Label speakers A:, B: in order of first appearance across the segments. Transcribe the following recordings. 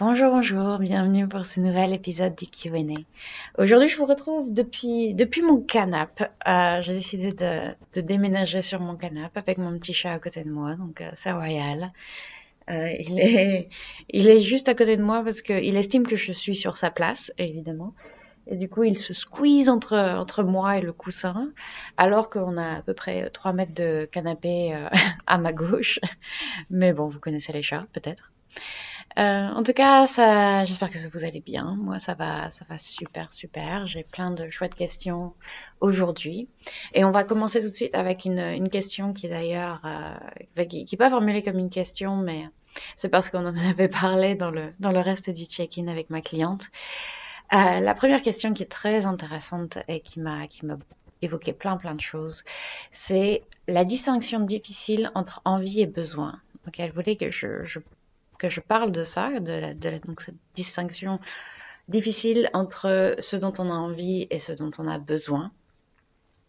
A: Bonjour, bonjour, bienvenue pour ce nouvel épisode du Q&A. Aujourd'hui, je vous retrouve depuis mon canapé. J'ai décidé de déménager sur mon canapé avec mon petit chat à côté de moi, donc c'est royal. Il est juste à côté de moi parce qu'il estime que je suis sur sa place, évidemment. Et du coup, il se squeeze entre moi et le coussin, alors qu'on a à peu près 3 mètres de canapé à ma gauche. Mais bon, vous connaissez les chats, peut-être. En tout cas, j'espère que vous allez bien. Moi, ça va super, super. J'ai plein de chouettes questions aujourd'hui. Et on va commencer tout de suite avec une question qui est d'ailleurs, qui n'est pas formulée comme une question, mais c'est parce qu'on en avait parlé dans le reste du check-in avec ma cliente. La première question qui est très intéressante et qui m'a évoqué plein de choses, c'est la distinction difficile entre envie et besoin. Donc, elle voulait que je parle de ça, donc cette distinction difficile entre ce dont on a envie et ce dont on a besoin.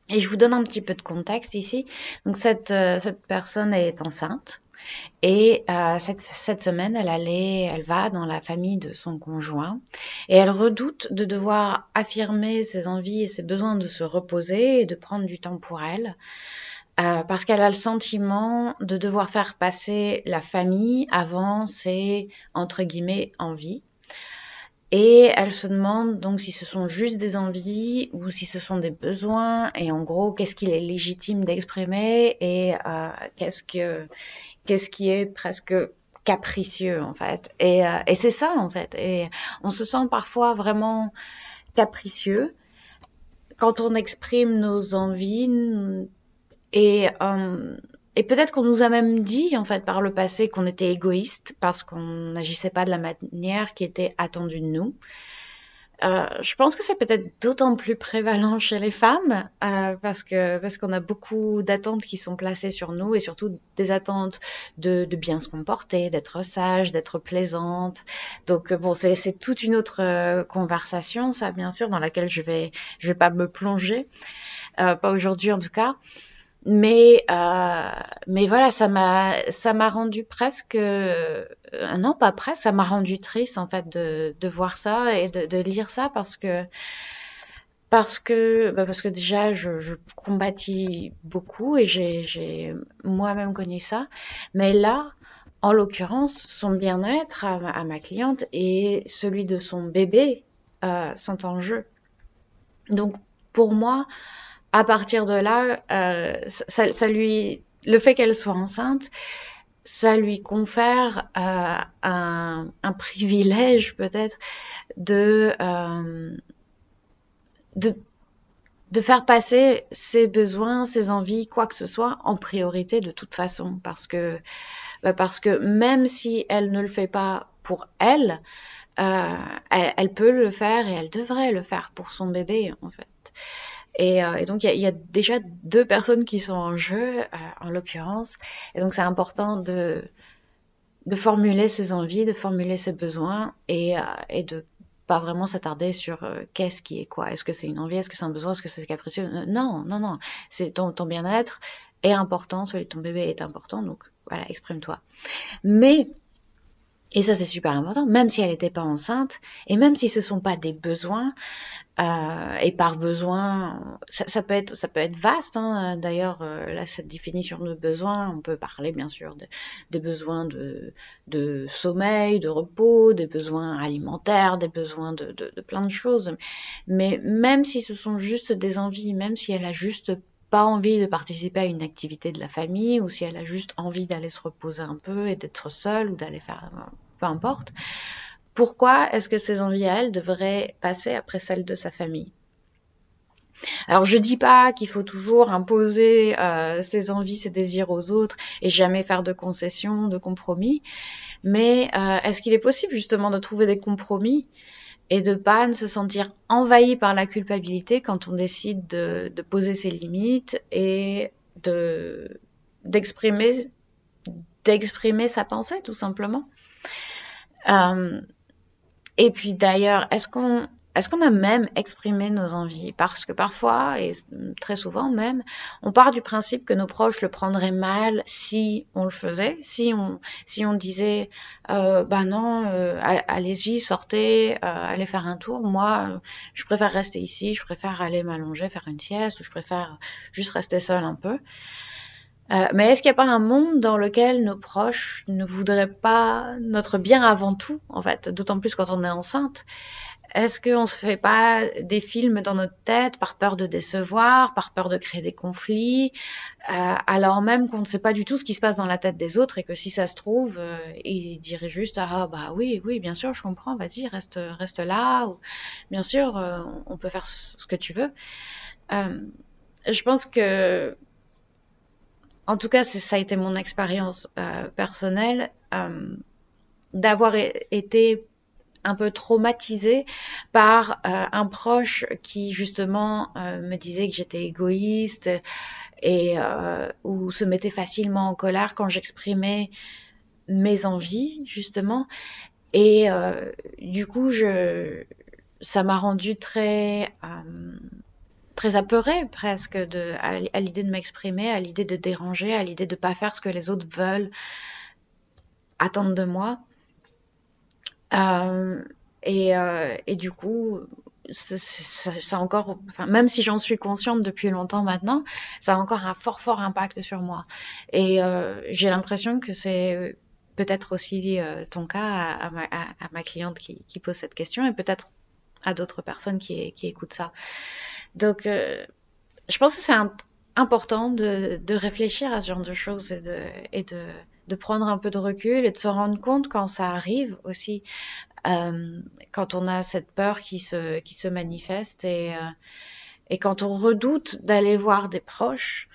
A: Et je vous donne un petit peu de contexte ici. Donc cette personne est enceinte et cette semaine, elle va dans la famille de son conjoint et elle redoute de devoir affirmer ses envies et ses besoins de se reposer et de prendre du temps pour elle. Parce qu'elle a le sentiment de devoir faire passer la famille avant ses, entre guillemets, envies. Et elle se demande donc si ce sont juste des envies ou si ce sont des besoins et en gros qu'est-ce qu'il est légitime d'exprimer et qu'est-ce qui est presque capricieux en fait. Et c'est ça en fait. Et on se sent parfois vraiment capricieux quand on exprime nos envies, et, euh, et peut-être qu'on nous a même dit, en fait, par le passé qu'on était égoïste parce qu'on n'agissait pas de la manière qui était attendue de nous. Je pense que c'est peut-être d'autant plus prévalent chez les femmes parce qu'on a beaucoup d'attentes qui sont placées sur nous et surtout des attentes de bien se comporter, d'être sage, d'être plaisante. Donc bon, c'est toute une autre conversation, ça bien sûr, dans laquelle je vais pas me plonger, pas aujourd'hui en tout cas. Mais voilà, ça m'a rendu presque, non pas presque, ça m'a rendu triste en fait de voir ça et de lire ça parce que déjà je compatis beaucoup et j'ai moi-même connu ça. Mais là, en l'occurrence, son bien-être à ma cliente et celui de son bébé sont en jeu. Donc pour moi, à partir de là, le fait qu'elle soit enceinte, ça lui confère un privilège peut-être de, euh, de, de faire passer ses besoins, ses envies, quoi que ce soit, en priorité de toute façon. Parce que même si elle ne le fait pas pour elle, elle peut le faire et elle devrait le faire pour son bébé, en fait. Et donc, il y a déjà deux personnes qui sont en jeu, en l'occurrence. Et donc, c'est important de formuler ses envies, de formuler ses besoins et de pas vraiment s'attarder sur qu'est-ce qui est quoi. Est-ce que c'est une envie, est-ce que c'est un besoin, est-ce que c'est capricieux? Non, non, non. C'est ton bien-être est important, celui de ton bébé est important. Donc, voilà, exprime-toi. Mais et ça, c'est super important, même si elle n'était pas enceinte, et même si ce ne sont pas des besoins, et par besoin, ça peut être vaste, hein. D'ailleurs, là, cette définition de besoin, on peut parler bien sûr des besoins de sommeil, de repos, des besoins alimentaires, des besoins de plein de choses. Mais même si ce sont juste des envies, même si elle a juste pas envie de participer à une activité de la famille, ou si elle a juste envie d'aller se reposer un peu et d'être seule, ou d'aller faire, peu importe, pourquoi est-ce que ses envies à elle devraient passer après celles de sa famille? Alors je dis pas qu'il faut toujours imposer ses envies, ses désirs aux autres et jamais faire de concessions, de compromis, mais est-ce qu'il est possible justement de trouver des compromis et de pas se sentir envahi par la culpabilité quand on décide de poser ses limites et de d'exprimer d'exprimer sa pensée tout simplement. Euh, et puis d'ailleurs, est-ce qu'on a même exprimé nos envies? Parce que parfois, et très souvent même, on part du principe que nos proches le prendraient mal si on le faisait, si on disait, bah non, allez-y, sortez, allez faire un tour. Moi, je préfère rester ici, je préfère aller m'allonger, faire une sieste, ou je préfère juste rester seule un peu. Mais est-ce qu'il n'y a pas un monde dans lequel nos proches ne voudraient pas notre bien avant tout, en fait, d'autant plus quand on est enceinte? Est-ce qu'on se fait pas des films dans notre tête par peur de décevoir, par peur de créer des conflits, alors même qu'on ne sait pas du tout ce qui se passe dans la tête des autres et que si ça se trouve, ils diraient juste ah bah oui oui bien sûr je comprends, vas-y reste là, ou bien sûr on peut faire ce que tu veux. Euh, je pense que en tout cas ça a été mon expérience personnelle, d'avoir été un peu traumatisée par un proche qui justement me disait que j'étais égoïste et ou se mettait facilement en colère quand j'exprimais mes envies justement, et du coup ça m'a rendue très apeurée presque à l'idée de m'exprimer, à l'idée de déranger, à l'idée de pas faire ce que les autres veulent attendre de moi. Euh, et du coup, ça encore, enfin, même si j'en suis consciente depuis longtemps maintenant, ça a encore un fort impact sur moi. Et j'ai l'impression que c'est peut-être aussi ton cas à ma cliente qui pose cette question, et peut-être à d'autres personnes qui écoutent ça. Donc, je pense que c'est important de réfléchir à ce genre de choses et de prendre un peu de recul et de se rendre compte quand ça arrive aussi, quand on a cette peur qui se manifeste, et quand on redoute d'aller voir des proches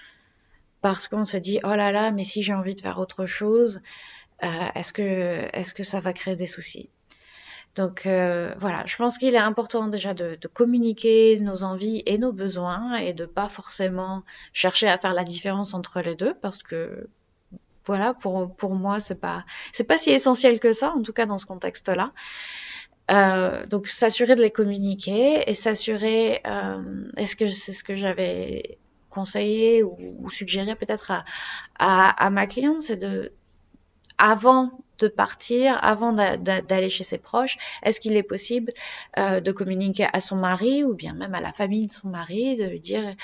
A: parce qu'on se dit oh là là mais si j'ai envie de faire autre chose, est-ce que ça va créer des soucis. Donc voilà, je pense qu'il est important déjà de communiquer nos envies et nos besoins et de pas forcément chercher à faire la différence entre les deux, parce que voilà, pour moi c'est pas si essentiel que ça, en tout cas dans ce contexte-là. Donc s'assurer de les communiquer et s'assurer, est-ce que c'est ce que j'avais conseillé ou suggéré peut-être à ma cliente, c'est avant de partir, avant d'aller chez ses proches, est-ce qu'il est possible de communiquer à son mari ou bien même à la famille de son mari, de lui dire,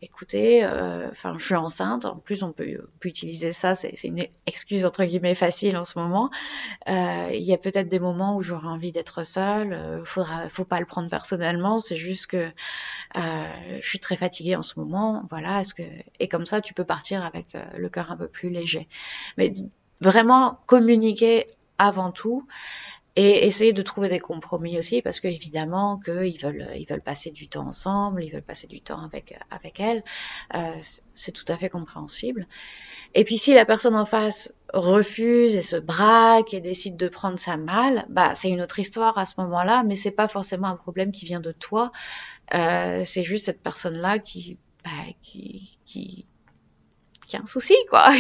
A: écoutez, enfin, je suis enceinte. En plus, on peut utiliser ça, c'est une excuse entre guillemets facile en ce moment. Il y a peut-être des moments où j'aurai envie d'être seule. Faut pas le prendre personnellement. C'est juste que je suis très fatiguée en ce moment. Voilà, et comme ça, tu peux partir avec le cœur un peu plus léger. Mais vraiment communiquer avant tout et essayer de trouver des compromis aussi, parce que évidemment qu'ils veulent passer du temps ensemble, ils veulent passer du temps avec elle. C'est tout à fait compréhensible. Et puis si la personne en face refuse et se braque et décide de prendre ça mal, bah c'est une autre histoire à ce moment-là, mais c'est pas forcément un problème qui vient de toi. C'est juste cette personne-là qui a un souci, quoi.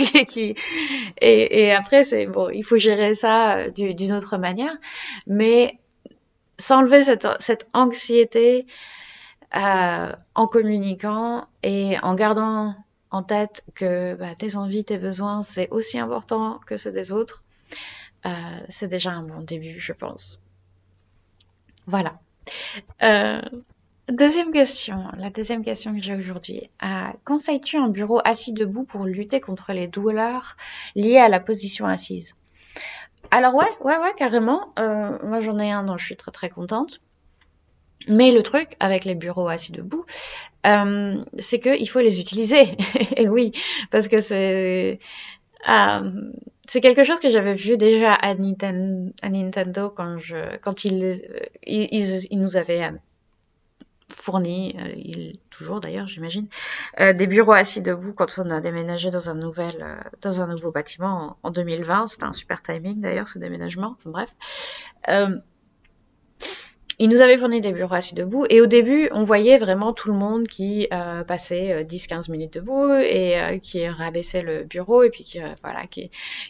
A: Et après, c'est bon, il faut gérer ça d'une autre manière, mais s'enlever cette anxiété en communiquant et en gardant en tête que tes envies, tes besoins, c'est aussi important que ceux des autres, c'est déjà un bon début, je pense. Voilà. Euh, Deuxième question, la deuxième question que j'ai aujourd'hui. Conseilles-tu un bureau assis debout pour lutter contre les douleurs liées à la position assise? Alors ouais, carrément. Moi j'en ai un dont je suis très contente. Mais le truc avec les bureaux assis debout, c'est qu'il faut les utiliser. Et oui, parce que c'est quelque chose que j'avais vu déjà à Nintendo quand ils nous avaient fourni, toujours d'ailleurs j'imagine, des bureaux assis debout quand on a déménagé dans un nouveau bâtiment en 2020. C'était un super timing d'ailleurs ce déménagement. Enfin, bref. Ils nous avaient fourni des bureaux assis debout, et au début on voyait vraiment tout le monde qui passait 10-15 minutes debout et qui rabaissait le bureau, et puis qui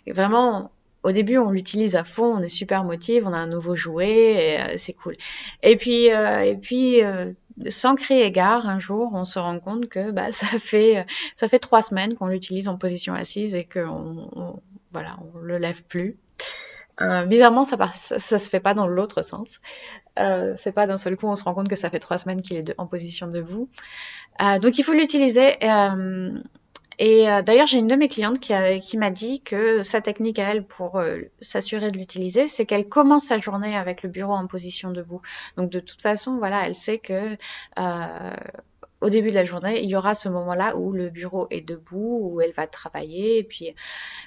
A: vraiment au début, on l'utilise à fond, on est super motivé, on a un nouveau jouet, et c'est cool. Et puis, sans crier gare, un jour, on se rend compte que bah, ça fait 3 semaines qu'on l'utilise en position assise et voilà, on le lève plus. Bizarrement, ça se fait pas dans l'autre sens. C'est pas d'un seul coup, on se rend compte que ça fait 3 semaines qu'il est en position debout. Donc il faut l'utiliser. D'ailleurs, j'ai une de mes clientes qui m'a dit que sa technique à elle pour s'assurer de l'utiliser, c'est qu'elle commence sa journée avec le bureau en position debout. Donc de toute façon, voilà, elle sait que au début de la journée, il y aura ce moment-là où le bureau est debout, où elle va travailler. Et puis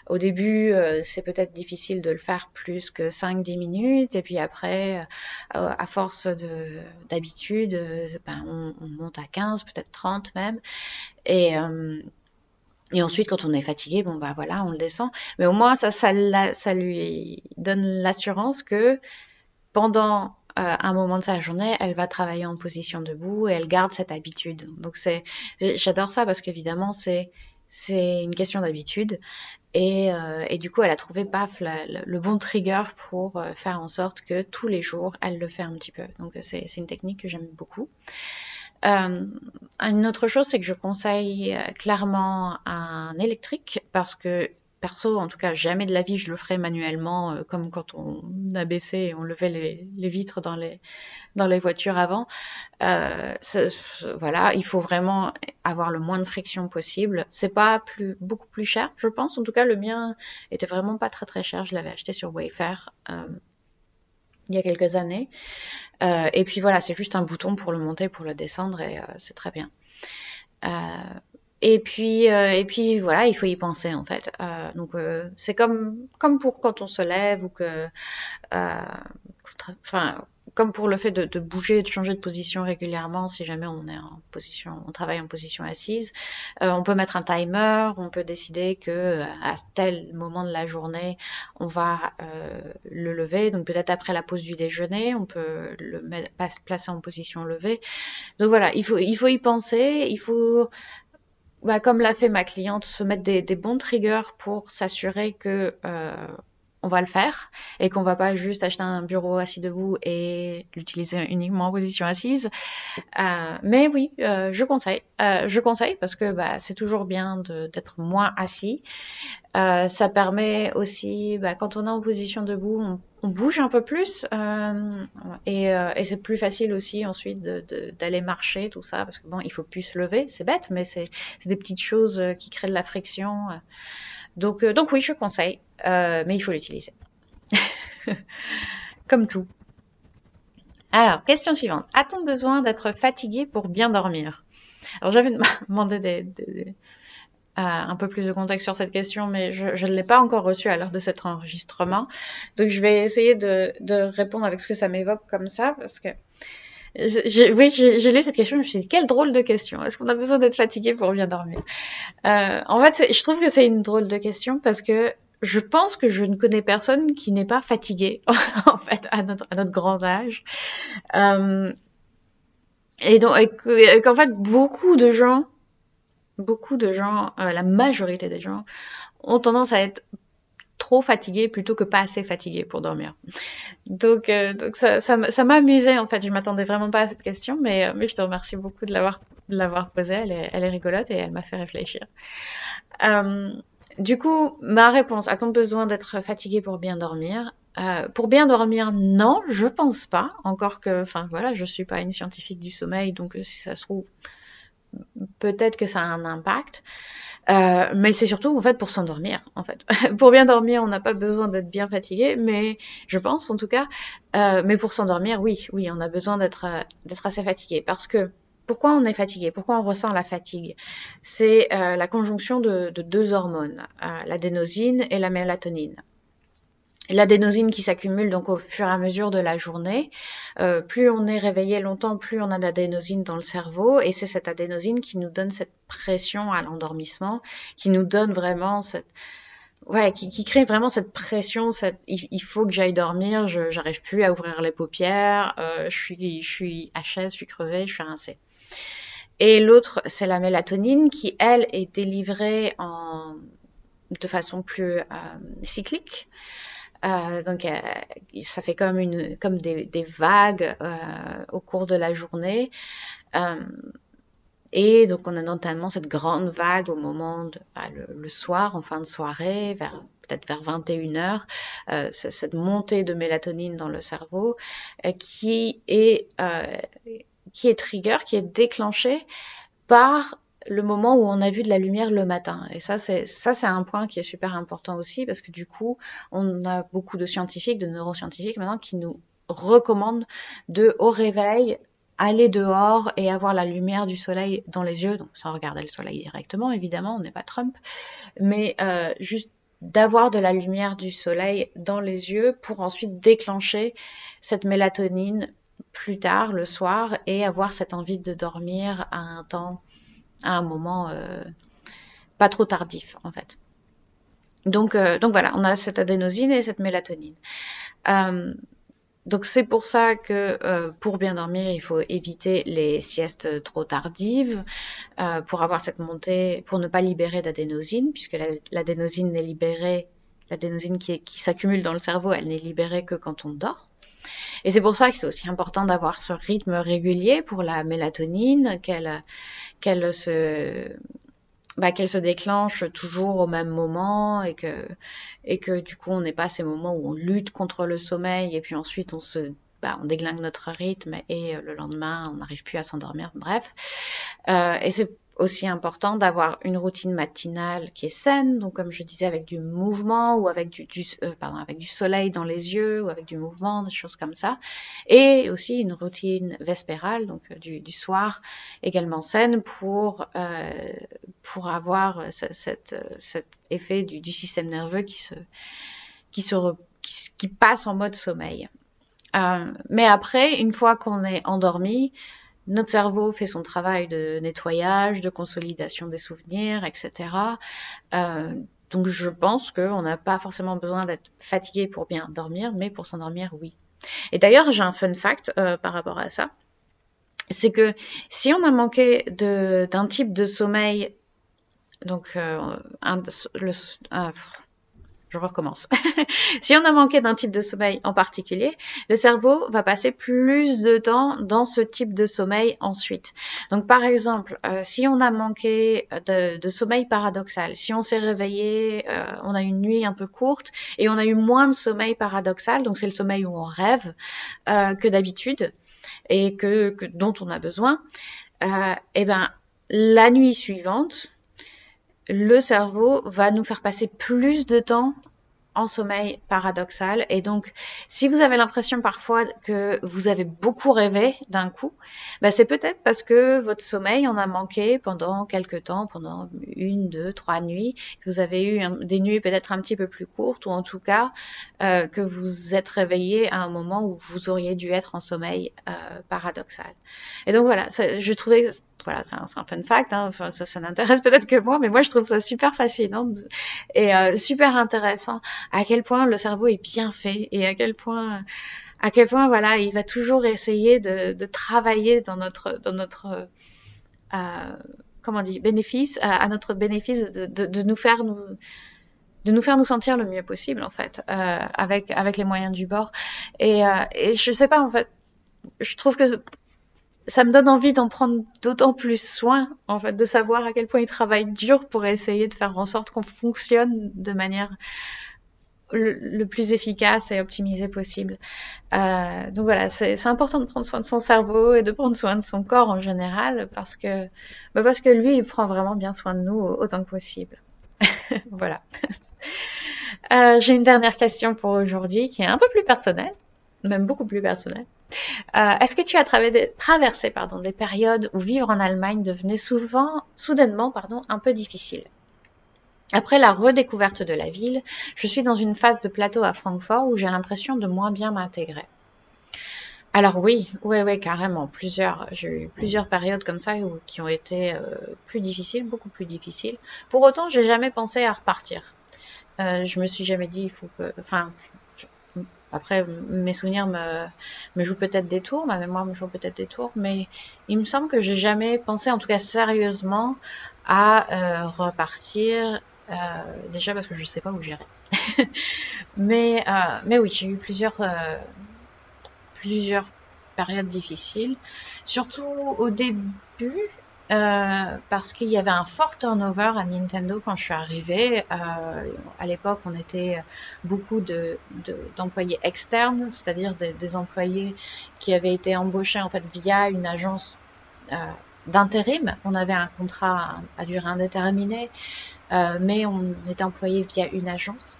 A: au début, c'est peut-être difficile de le faire plus que 5-10 minutes. Et puis après, à force d'habitude, ben, on monte à 15, peut-être 30 même. Et ensuite, quand on est fatigué, bon bah voilà, on le descend. Mais au moins, ça lui donne l'assurance que pendant un moment de sa journée, elle va travailler en position debout et elle garde cette habitude. Donc j'adore ça parce qu'évidemment, c'est une question d'habitude. Et du coup, elle a trouvé, paf, le bon trigger pour faire en sorte que tous les jours, elle le fait un petit peu. Donc c'est une technique que j'aime beaucoup. Euh, une autre chose, c'est que je conseille clairement un électrique parce que perso, en tout cas, jamais de la vie je le ferai manuellement comme quand on abaissait et on levait les vitres dans les voitures avant. Voilà, il faut vraiment avoir le moins de friction possible. C'est pas beaucoup plus cher, je pense. En tout cas, le mien était vraiment pas très très cher. Je l'avais acheté sur Wayfair il y a quelques années. Et puis voilà, c'est juste un bouton pour le monter, pour le descendre et c'est très bien. Euh, et puis voilà, il faut y penser en fait. Donc c'est comme pour quand on se lève ou que, enfin, comme pour le fait de bouger, de changer de position régulièrement, si jamais on travaille en position assise, on peut mettre un timer, on peut décider que à tel moment de la journée, on va le lever. Donc peut-être après la pause du déjeuner, on peut placer en position levée. Donc voilà, il faut y penser, il faut, bah, comme l'a fait ma cliente, se mettre des bons triggers pour s'assurer que on va le faire et qu'on va pas juste acheter un bureau assis debout et l'utiliser uniquement en position assise. Mais oui, je conseille. Je conseille parce que bah, c'est toujours bien d'être moins assis. Ça permet aussi, bah, quand on est en position debout, on bouge un peu plus et c'est plus facile aussi ensuite d'aller marcher, tout ça, parce que bon, il faut plus se lever, c'est bête, mais c'est des petites choses qui créent de la friction. Donc oui, je conseille, mais il faut l'utiliser. Comme tout. Alors, question suivante. A-t-on besoin d'être fatigué pour bien dormir? Alors, j'avais demandé un peu plus de contexte sur cette question, mais je ne l'ai pas encore reçue à l'heure de cet enregistrement. Donc, je vais essayer de répondre avec ce que ça m'évoque comme ça, parce que oui, j'ai lu cette question, je me suis dit, quelle drôle de question. Est-ce qu'on a besoin d'être fatigué pour bien dormir? En fait, je trouve que c'est une drôle de question parce que je pense que je ne connais personne qui n'est pas fatigué, en fait, à notre grand âge. Euh, et qu'en fait, beaucoup de gens, la majorité des gens, ont tendance à être trop fatigués plutôt que pas assez fatigués pour dormir. Donc ça m'a amusé en fait. Je m'attendais vraiment pas à cette question, mais je te remercie beaucoup de l'avoir posée. Elle est rigolote et elle m'a fait réfléchir. Euh, du coup, ma réponse, a-t-on besoin d'être fatigué pour bien dormir? Pour bien dormir, non, je pense pas. Encore que, enfin voilà, je suis pas une scientifique du sommeil, donc si ça se trouve, peut-être que ça a un impact. Mais c'est surtout en fait pour s'endormir. En fait, pour bien dormir, on n'a pas besoin d'être bien fatigué, mais je pense en tout cas. Mais pour s'endormir, oui, oui, on a besoin d'être assez fatigué parce que pourquoi on est fatigué? Pourquoi on ressent la fatigue? C'est la conjonction de deux hormones, l'adénosine et la mélatonine. L'adénosine qui s'accumule donc au fur et à mesure de la journée. Plus on est réveillé longtemps, plus on a d'adénosine dans le cerveau, et c'est cette adénosine qui nous donne cette pression à l'endormissement, qui nous donne vraiment qui crée vraiment cette pression, il faut que j'aille dormir, j'arrive plus à ouvrir les paupières, je suis HS, je suis crevée, je suis rincée. Et l'autre, c'est la mélatonine qui, elle, est délivrée de façon plus cyclique. Donc ça fait comme des vagues au cours de la journée. Et donc on a notamment cette grande vague au moment le soir, en fin de soirée, peut-être vers 21h, cette montée de mélatonine dans le cerveau qui est trigger, qui est déclenchée par le moment où on a vu de la lumière le matin. Et ça, c'est un point qui est super important aussi, parce que du coup, on a beaucoup de scientifiques, de neuroscientifiques maintenant, qui nous recommandent au réveil, aller dehors et avoir la lumière du soleil dans les yeux, donc sans regarder le soleil directement, évidemment, on n'est pas Trump, mais juste d'avoir de la lumière du soleil dans les yeux pour ensuite déclencher cette mélatonine plus tard, le soir, et avoir cette envie de dormir à un moment pas trop tardif, en fait. Donc voilà, on a cette adénosine et cette mélatonine. Donc c'est pour ça que pour bien dormir, il faut éviter les siestes trop tardives, pour avoir cette montée, pour ne pas libérer d'adénosine, puisque l'adénosine n'est libérée, l'adénosine qui s'accumule dans le cerveau, elle n'est libérée que quand on dort. Et c'est pour ça que c'est aussi important d'avoir ce rythme régulier pour la mélatonine, qu'elle se déclenche toujours au même moment et que du coup on n'est pas ces moments où on lutte contre le sommeil et puis ensuite on déglingue notre rythme et le lendemain on n'arrive plus à s'endormir, bref. Et c'est aussi important d'avoir une routine matinale qui est saine, donc comme je disais, avec du mouvement ou avec avec du soleil dans les yeux ou avec du mouvement, des choses comme ça, et aussi une routine vespérale, donc du soir, également saine pour avoir cet effet du système nerveux qui passe en mode sommeil. Mais après, une fois qu'on est endormi, notre cerveau fait son travail de nettoyage, de consolidation des souvenirs, etc. Donc je pense qu'on n'a pas forcément besoin d'être fatigué pour bien dormir, mais pour s'endormir, oui. Et d'ailleurs, j'ai un fun fact par rapport à ça. C'est que si on a manqué d'un type de sommeil, donc je recommence. Si on a manqué d'un type de sommeil en particulier, le cerveau va passer plus de temps dans ce type de sommeil ensuite. Donc par exemple, si on a manqué de sommeil paradoxal, si on s'est réveillé, on a une nuit un peu courte et on a eu moins de sommeil paradoxal, donc c'est le sommeil où on rêve que d'habitude et dont on a besoin, et ben la nuit suivante, le cerveau va nous faire passer plus de temps en sommeil paradoxal. Et donc, si vous avez l'impression parfois que vous avez beaucoup rêvé d'un coup, c'est peut-être parce que votre sommeil en a manqué pendant quelques temps, pendant 1, 2, 3 nuits, que vous avez eu des nuits peut-être un petit peu plus courtes, ou en tout cas que vous êtes réveillé à un moment où vous auriez dû être en sommeil paradoxal. Et donc voilà, je trouvais... Voilà, c'est un fun fact, hein. Enfin, ça n'intéresse peut-être que moi, mais moi je trouve ça super fascinant et super intéressant à quel point le cerveau est bien fait et à quel point voilà, il va toujours essayer de travailler dans notre comment on dit, bénéfice, à notre bénéfice de nous faire nous sentir le mieux possible en fait, avec les moyens du bord. Et je sais pas, en fait, je trouve que ça me donne envie d'en prendre d'autant plus soin, en fait, de savoir à quel point il travaille dur pour essayer de faire en sorte qu'on fonctionne de manière le plus efficace et optimisée possible. Donc voilà, c'est important de prendre soin de son cerveau et de prendre soin de son corps en général parce que lui, il prend vraiment bien soin de nous autant que possible. Voilà. J'ai une dernière question pour aujourd'hui qui est un peu plus personnelle, même beaucoup plus personnelle. Est-ce que tu as traversé des périodes où vivre en Allemagne devenait soudainement, un peu difficile? Après la redécouverte de la ville, je suis dans une phase de plateau à Francfort où j'ai l'impression de moins bien m'intégrer. Alors oui, carrément. J'ai eu plusieurs périodes comme ça qui ont été plus difficiles, beaucoup plus difficiles. Pour autant, j'ai jamais pensé à repartir. Je me suis jamais dit, il faut que, enfin, après, mes souvenirs me jouent peut-être des tours, ma mémoire me joue peut-être des tours, mais il me semble que j'ai jamais pensé, en tout cas sérieusement, à repartir Déjà parce que je sais pas où j'irai. Mais oui, j'ai eu plusieurs périodes difficiles, surtout au début, parce qu'il y avait un fort turnover à Nintendo quand je suis arrivée. À l'époque, on était beaucoup d'employés externes, c'est-à-dire des employés qui avaient été embauchés en fait via une agence euh, d'intérim. On avait un contrat à durée indéterminée, mais on était employé via une agence.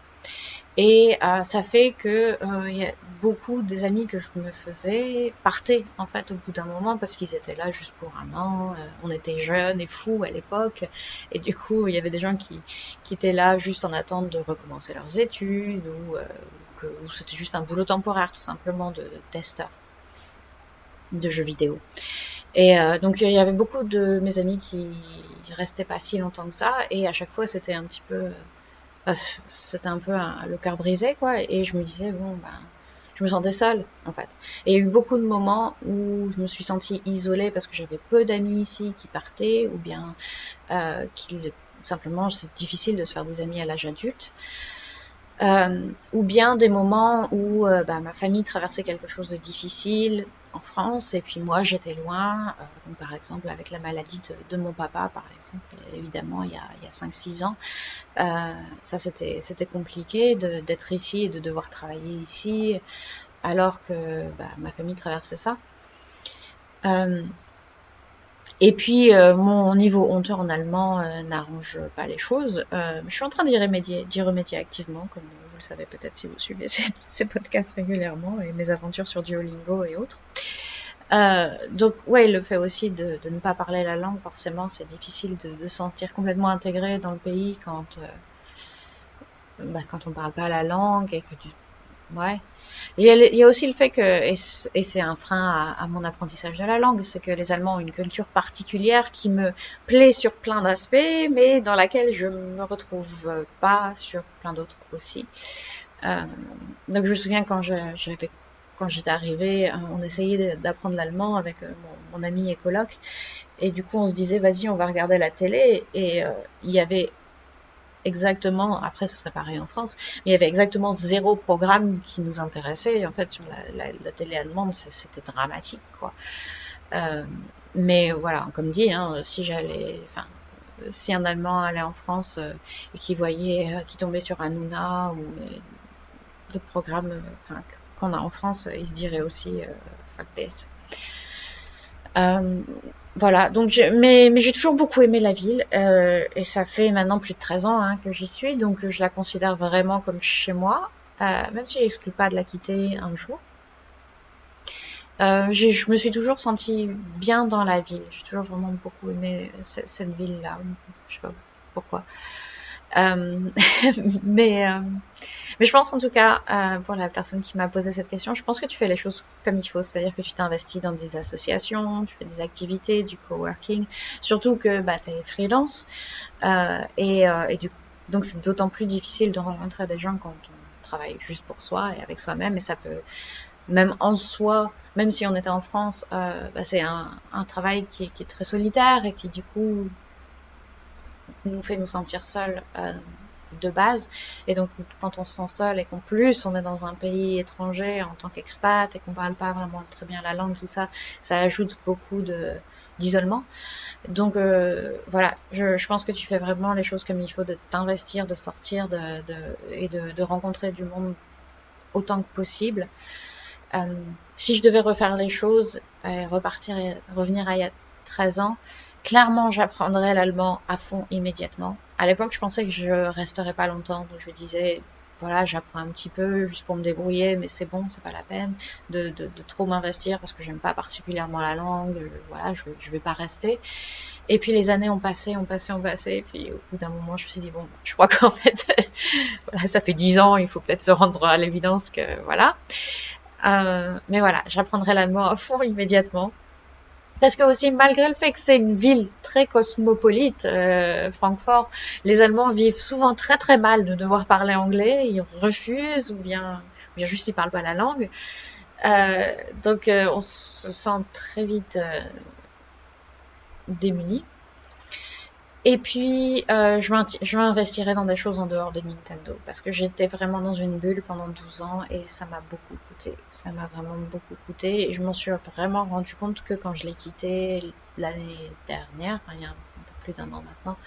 A: Et ça fait que y a beaucoup des amis que je me faisais partaient en fait au bout d'un moment parce qu'ils étaient là juste pour un an. On était jeunes et fous à l'époque, et du coup il y avait des gens qui étaient là juste en attente de recommencer leurs études, ou c'était juste un boulot temporaire tout simplement de testeur de jeux vidéo. Et donc il y avait beaucoup de mes amis qui restaient pas si longtemps que ça, et à chaque fois c'était un petit peu c'était un peu le cœur brisé, quoi. Et je me disais, bon, ben, je me sentais seule, en fait. Et il y a eu beaucoup de moments où je me suis sentie isolée parce que j'avais peu d'amis ici qui partaient, ou bien simplement, c'est difficile de se faire des amis à l'âge adulte. Ou bien des moments où bah, ma famille traversait quelque chose de difficile en France, et puis moi j'étais loin, donc par exemple avec la maladie de mon papa, par exemple, évidemment il y a 5-6 ans. Ça, c'était compliqué d'être ici et de devoir travailler ici, alors que bah, ma famille traversait ça. Euh, et puis, mon niveau honteux en allemand n'arrange pas les choses. Je suis en train d'y remédier activement, comme vous le savez peut-être si vous suivez ces podcasts régulièrement et mes aventures sur Duolingo et autres. Donc, ouais, le fait aussi de ne pas parler la langue, forcément, c'est difficile de se sentir complètement intégré dans le pays quand on parle pas la langue et que tu... Ouais. Il y a aussi le fait que, et c'est un frein à mon apprentissage de la langue, c'est que les Allemands ont une culture particulière qui me plaît sur plein d'aspects, mais dans laquelle je me retrouve pas sur plein d'autres aussi. Euh, donc je me souviens quand j'étais arrivée, on essayait d'apprendre l'allemand avec mon ami et coloc, et du coup on se disait vas-y on va regarder la télé, et il y avait exactement, après ce serait pareil en France, mais il y avait exactement zéro programme qui nous intéressait. En fait, sur la télé allemande, c'était dramatique, quoi. Euh, mais voilà, comme dit, hein, si un Allemand allait en France et qui tombait sur Hanouna ou d'autres programmes qu'on a en France, il se dirait aussi fuck this. Euh, voilà, donc mais j'ai toujours beaucoup aimé la ville, et ça fait maintenant plus de 13 ans hein, que j'y suis, donc je la considère vraiment comme chez moi, même si j'exclus pas de la quitter un jour. Je me suis toujours sentie bien dans la ville, j'ai toujours vraiment beaucoup aimé cette ville-là, je sais pas pourquoi. Euh, mais, euh, mais je pense en tout cas, pour la personne qui m'a posé cette question, je pense que tu fais les choses comme il faut, c'est-à-dire que tu t'investis dans des associations, tu fais des activités, du coworking, surtout que bah, tu es freelance, donc c'est d'autant plus difficile de rencontrer des gens quand on travaille juste pour soi et avec soi-même, et ça peut, même en soi, même si on était en France, bah, c'est un travail qui est très solitaire et qui du coup nous fait nous sentir seuls de base. Et donc, quand on se sent seul et qu'en plus on est dans un pays étranger en tant qu'expat et qu'on parle pas vraiment très bien la langue, tout ça, ça ajoute beaucoup d'isolement. Donc voilà, je pense que tu fais vraiment les choses comme il faut, de t'investir, de sortir et de rencontrer du monde autant que possible. Si je devais refaire les choses, revenir à il y a 13 ans, clairement, j'apprendrais l'allemand à fond immédiatement. À l'époque, je pensais que je resterais pas longtemps, donc je disais, voilà, j'apprends un petit peu juste pour me débrouiller, mais c'est bon, c'est pas la peine de trop m'investir parce que j'aime pas particulièrement la langue. Voilà, je vais pas rester. Et puis les années ont passé, et puis au bout d'un moment, je me suis dit bon, je crois qu'en fait, voilà, ça fait 10 ans, il faut peut-être se rendre à l'évidence que voilà. Mais voilà, j'apprendrai l'allemand à fond immédiatement. Parce que aussi, malgré le fait que c'est une ville très cosmopolite, Francfort, les Allemands vivent souvent très très mal de devoir parler anglais, ils refusent, ou bien juste ils parlent pas la langue. Donc on se sent très vite démunis. Et puis, je m'investirai dans des choses en dehors de Nintendo parce que j'étais vraiment dans une bulle pendant 12 ans et ça m'a beaucoup coûté. Ça m'a vraiment beaucoup coûté et je m'en suis vraiment rendu compte que quand je l'ai quitté l'année dernière, enfin, il y a un peu plus d'un an maintenant,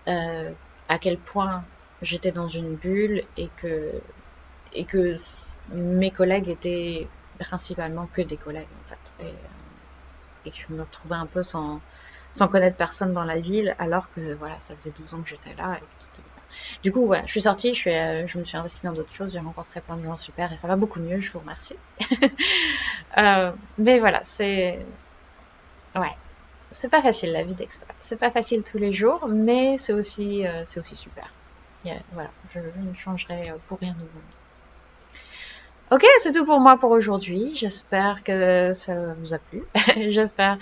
A: euh, à quel point j'étais dans une bulle et que mes collègues étaient principalement que des collègues en fait. Et que je me retrouvais un peu sans connaître personne dans la ville, alors que voilà, ça faisait 12 ans que j'étais là et que c'était bien. Du coup, voilà, je suis sortie, je me suis investie dans d'autres choses, j'ai rencontré plein de gens super et ça va beaucoup mieux, je vous remercie. Mais voilà, ouais, c'est pas facile la vie d'expat. C'est pas facile tous les jours, mais c'est aussi super. Voilà, je ne changerai pour rien au monde. Ok, c'est tout pour moi pour aujourd'hui. J'espère que ça vous a plu. J'espère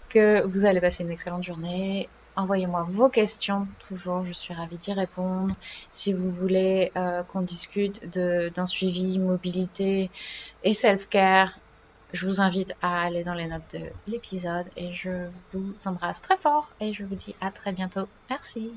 A: que vous allez passer une excellente journée. Envoyez-moi vos questions, toujours, je suis ravie d'y répondre. Si vous voulez qu'on discute d'un suivi mobilité et self-care, je vous invite à aller dans les notes de l'épisode et je vous embrasse très fort et je vous dis à très bientôt. Merci.